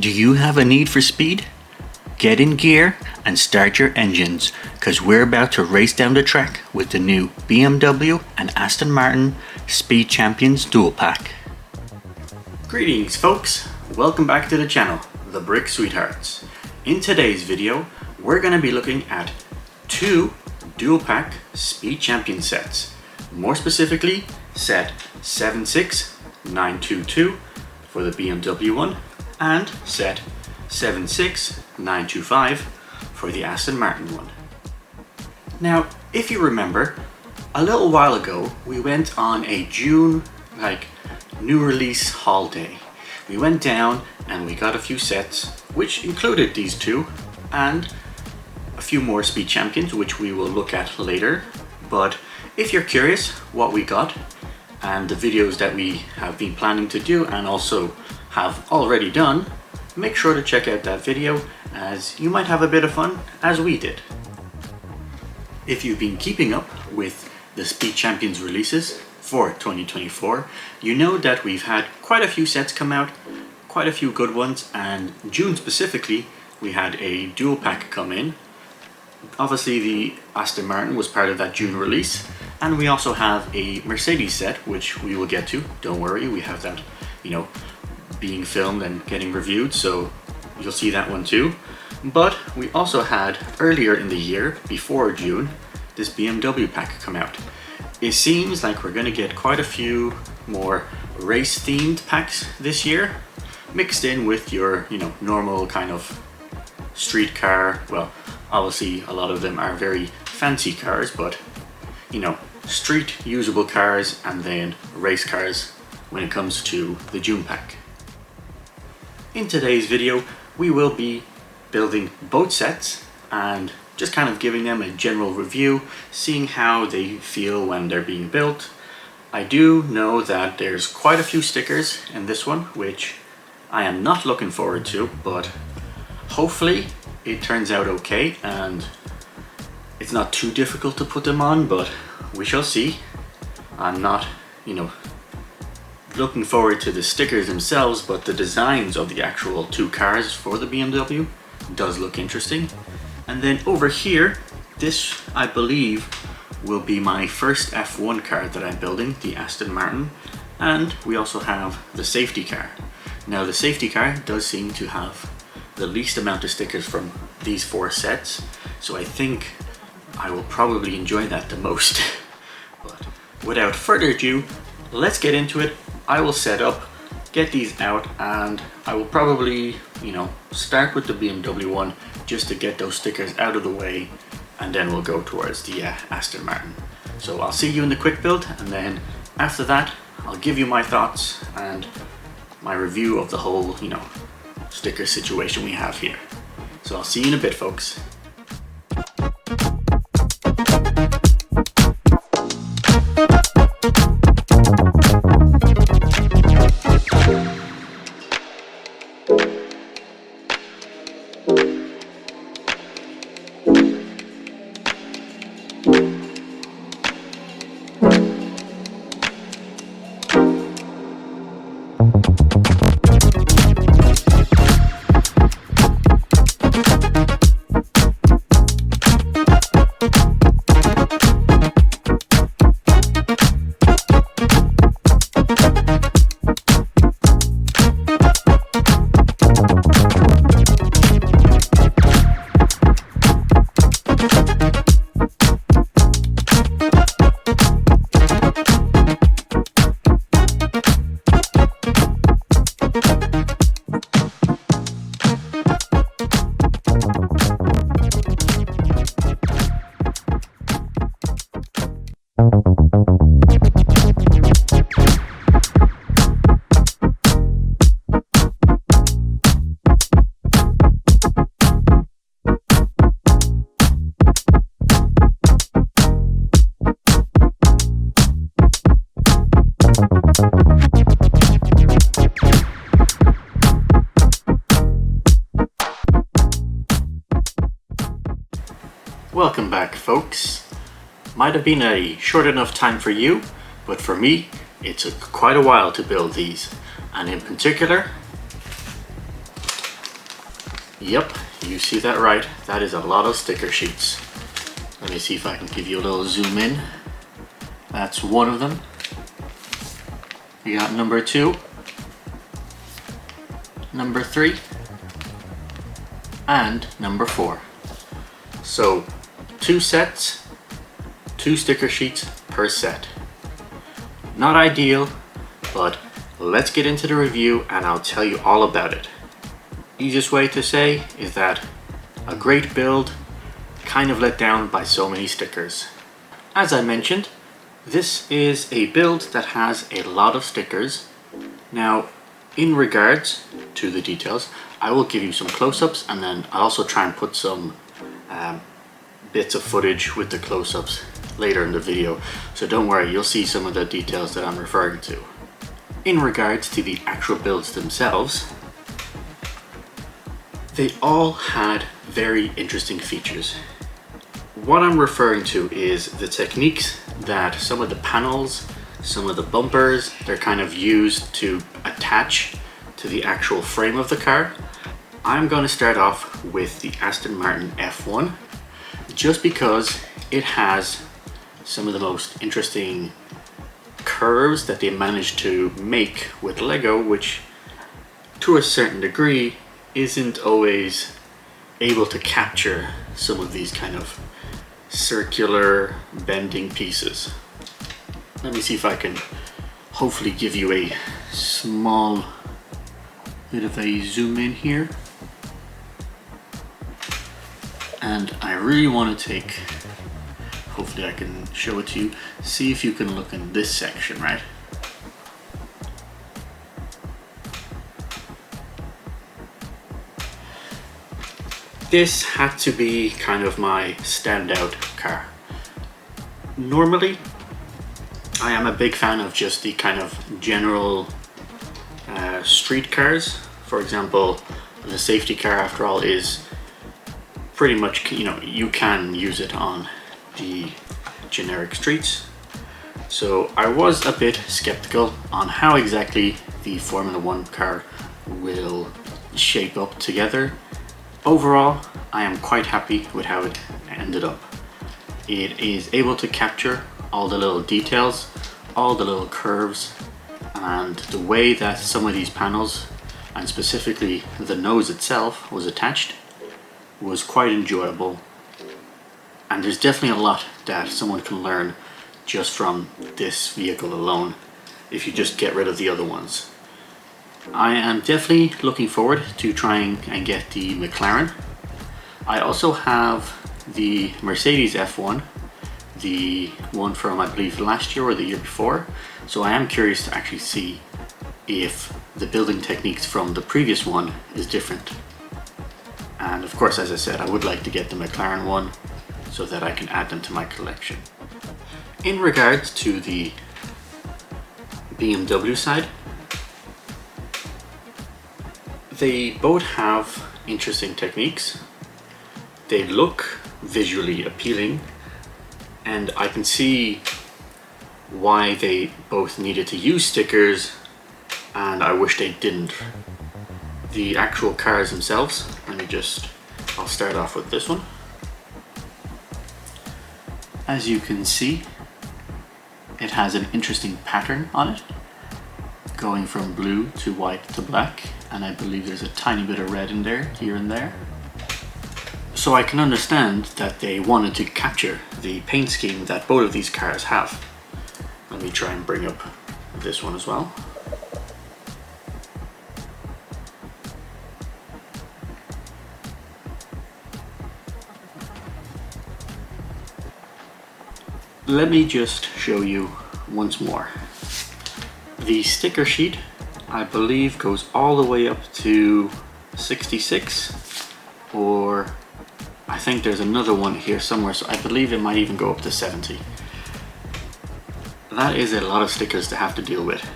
Do you have a need for speed? Get in gear and start your engines, because we're about to race down the track with the new BMW and Aston Martin Speed Champions Dual Pack. Greetings folks, welcome back to the channel, The Brick Sweethearts. In today's video, we're going to be looking at two Dual Pack Speed Champion sets. More specifically, set 76922 for the BMW one and set 76925 for the Aston Martin one. Now, if you remember, a little while ago we went on a June new release haul day. We went down and we got a few sets which included these two and a few more Speed Champions which we will look at later. But if you're curious what we got and the videos that we have been planning to do and also have already done, make sure to check out that video, as you might have a bit of fun as we did. If you've been keeping up with the Speed Champions releases for 2024, you know that we've had quite a few sets come out, quite a few good ones, and June specifically we had a dual pack come in. Obviously the Aston Martin was part of that June release, and we also have a Mercedes set which we will get to. Don't worry, we have that, being filmed and getting reviewed, so you'll see that one too. But we also had earlier in the year, before June, this BMW pack come out. It seems like we're going to get quite a few more race themed packs this year, mixed in with your normal kind of street car. Well, obviously a lot of them are very fancy cars, but street usable cars and then race cars when it comes to the June pack. In today's video, we will be building both sets and just kind of giving them a general review, seeing how they feel when they're being built. I do know that there's quite a few stickers in this one, which I am not looking forward to, but hopefully it turns out okay and it's not too difficult to put them on, but we shall see. I'm not, looking forward to the stickers themselves, but the designs of the actual two cars for the BMW does look interesting. And then over here, this I believe will be my first F1 car that I'm building, the Aston Martin, and we also have the safety car. Now the safety car does seem to have the least amount of stickers from these four sets, so I think I will probably enjoy that the most. But without further ado, let's get into it. I will set up, get these out, and I will probably, start with the BMW one just to get those stickers out of the way, and then we'll go towards the Aston Martin. So I'll see you in the quick build, and then after that, I'll give you my thoughts and my review of the whole, sticker situation we have here. So I'll see you in a bit, folks. Welcome back, folks. Might have been a short enough time for you, but for me, it took quite a while to build these. And in particular, Yep, you see that right. That is a lot of sticker sheets. Let me see if I can give you a little zoom in. That's one of them. We got number 2, number 3, and number 4. So 2 sets, 2 sticker sheets per set. Not ideal, but let's get into the review and I'll tell you all about it. Easiest way to say is that a great build, kind of let down by so many stickers. As I mentioned, this is a build that has a lot of stickers. Now, in regards to the details, I will give you some close-ups and then I'll also try and put some bits of footage with the close-ups later in the video. So don't worry, you'll see some of the details that I'm referring to. In regards to the actual builds themselves, they all had very interesting features. What I'm referring to is the techniques that some of the panels, some of the bumpers, they're kind of used to attach to the actual frame of the car. I'm going to start off with the Aston Martin F1 just because it has some of the most interesting curves that they managed to make with Lego, which to a certain degree isn't always able to capture some of these kind of circular bending pieces. Let me see if I can hopefully give you a small bit of a zoom in here. And I really want to take, hopefully I can show it to you, see if you can look in this section, right? This had to be kind of my standout car. Normally, I am a big fan of just the kind of general street cars. For example, the safety car, after all, is pretty much, you can use it on the generic streets. So I was a bit skeptical on how exactly the Formula 1 car will shape up together. Overall, I am quite happy with how it ended up. It is able to capture all the little details, all the little curves, and the way that some of these panels, and specifically the nose itself, was attached was quite enjoyable. And there's definitely a lot that someone can learn just from this vehicle alone if you just get rid of the other ones. I am definitely looking forward to trying and get the McLaren. I also have the Mercedes F1, the one from I believe last year or the year before, so I am curious to actually see if the building techniques from the previous one is different. And of course, as I said, I would like to get the McLaren one so that I can add them to my collection. In regards to the BMW side, they both have interesting techniques. They look visually appealing, and I can see why they both needed to use stickers, and I wish they didn't. The actual cars themselves, I'll start off with this one. As you can see, it has an interesting pattern on it, going from blue to white to black, and I believe there's a tiny bit of red in there, here and there. So I can understand that they wanted to capture the paint scheme that both of these cars have. Let me try and bring up this one as well. Let me just show you once more. The sticker sheet, I believe, goes all the way up to 66, or I think there's another one here somewhere, so I believe it might even go up to 70. That is a lot of stickers to have to deal with.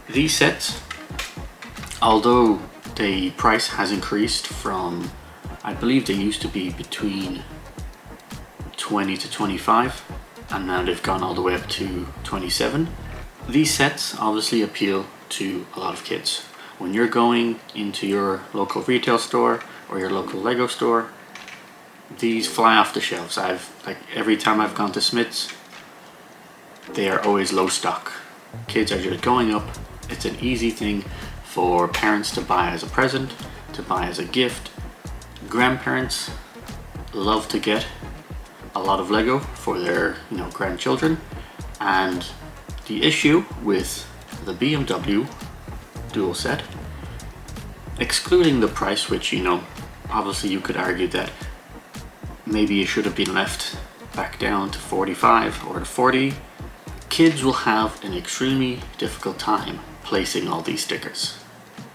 These sets, although the price has increased from, I believe they used to be between 20 to 25, and now they've gone all the way up to 27. These sets obviously appeal to a lot of kids. when you're going into your local retail store or your local Lego store, these fly off the shelves. Every time I've gone to Smith's, they are always low stock. Kids are just going up. It's an easy thing for parents to buy as a present, to buy as a gift. Grandparents love to get a lot of Lego for their grandchildren. And the issue with the BMW dual set, excluding the price, which obviously you could argue that maybe it should have been left back down to 45 or to 40, kids will have an extremely difficult time placing all these stickers.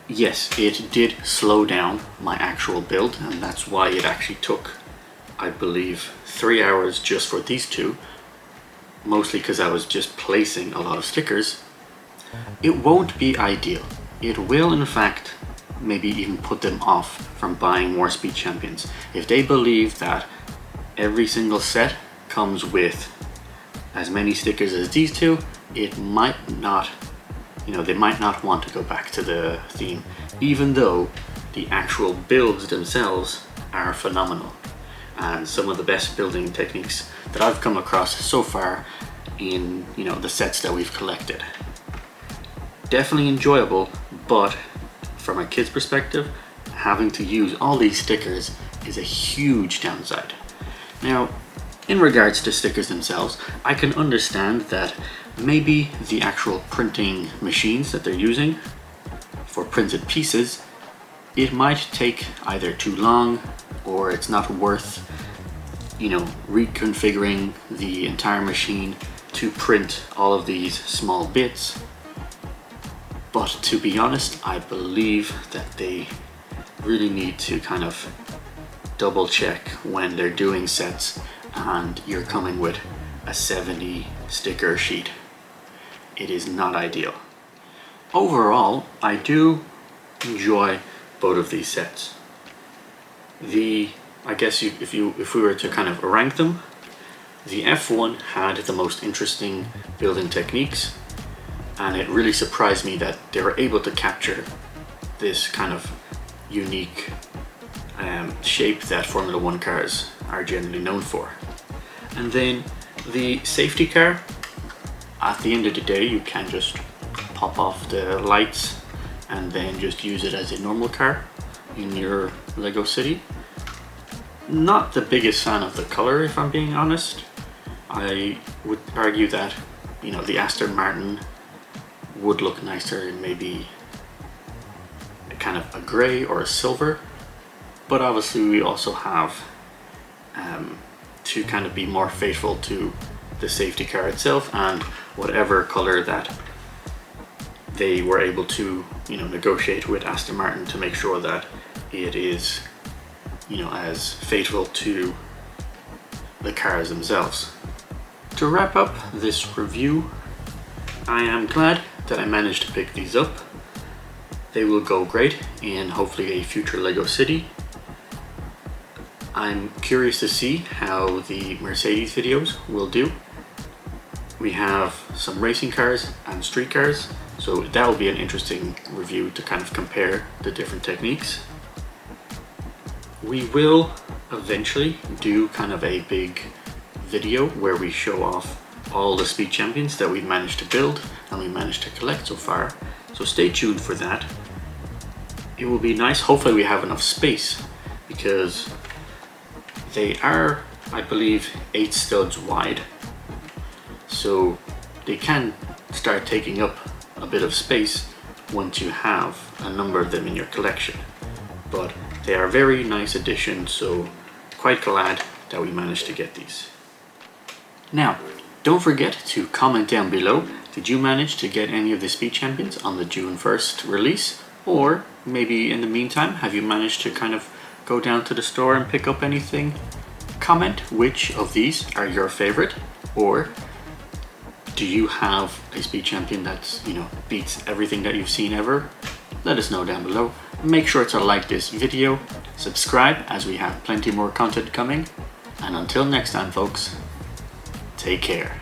Yes, it did slow down my actual build, and that's why it actually took, I believe, 3 hours just for these two, mostly because I was just placing a lot of stickers. It won't be ideal. It will, in fact, maybe even put them off from buying more Speed Champions. If they believe that every single set comes with as many stickers as these two, it might not, they might not want to go back to the theme, even though the actual builds themselves are phenomenal. And some of the best building techniques that I've come across so far in the sets that we've collected. Definitely enjoyable, but from a kid's perspective, having to use all these stickers is a huge downside. Now, in regards to stickers themselves, I can understand that maybe the actual printing machines that they're using for printed pieces, it might take either too long or it's not worth reconfiguring the entire machine to print all of these small bits. But to be honest, I believe that they really need to kind of double check when they're doing sets and you're coming with a 70 sticker sheet. It is not ideal. Overall, I do enjoy both of these sets. I guess if we were to kind of rank them, the F1 had the most interesting building techniques, and it really surprised me that they were able to capture this kind of unique shape that Formula One cars are generally known for. And then the safety car, at the end of the day, you can just pop off the lights and then just use it as a normal car in your Lego city. Not the biggest fan of the color, if I'm being honest. I would argue that the Aston Martin would look nicer in maybe kind of a grey or a silver, but obviously we also have to kind of be more faithful to the safety car itself and whatever color that they were able to negotiate with Aston Martin to make sure that it is as faithful to the cars themselves. To wrap up this review, I am glad that I managed to pick these up. They will go great in hopefully a future Lego city. I'm curious to see how the Mercedes videos will do. We have some racing cars and street cars, so that will be an interesting review to kind of compare the different techniques. We will eventually do kind of a big video where we show off all the Speed Champions that we've managed to build and we managed to collect so far, so stay tuned for that. It will be nice. Hopefully we have enough space, because they are, I believe, 8 studs wide, so they can start taking up a bit of space once you have a number of them in your collection. But they are very nice additions, so quite glad that we managed to get these. Now, don't forget to comment down below, did you manage to get any of the Speed Champions on the June 1st release? Or maybe in the meantime, have you managed to kind of go down to the store and pick up anything? Comment which of these are your favorite, or do you have a Speed Champion that's, beats everything that you've seen ever? Let us know down below. Make sure to like this video, subscribe as we have plenty more content coming, and until next time folks, take care.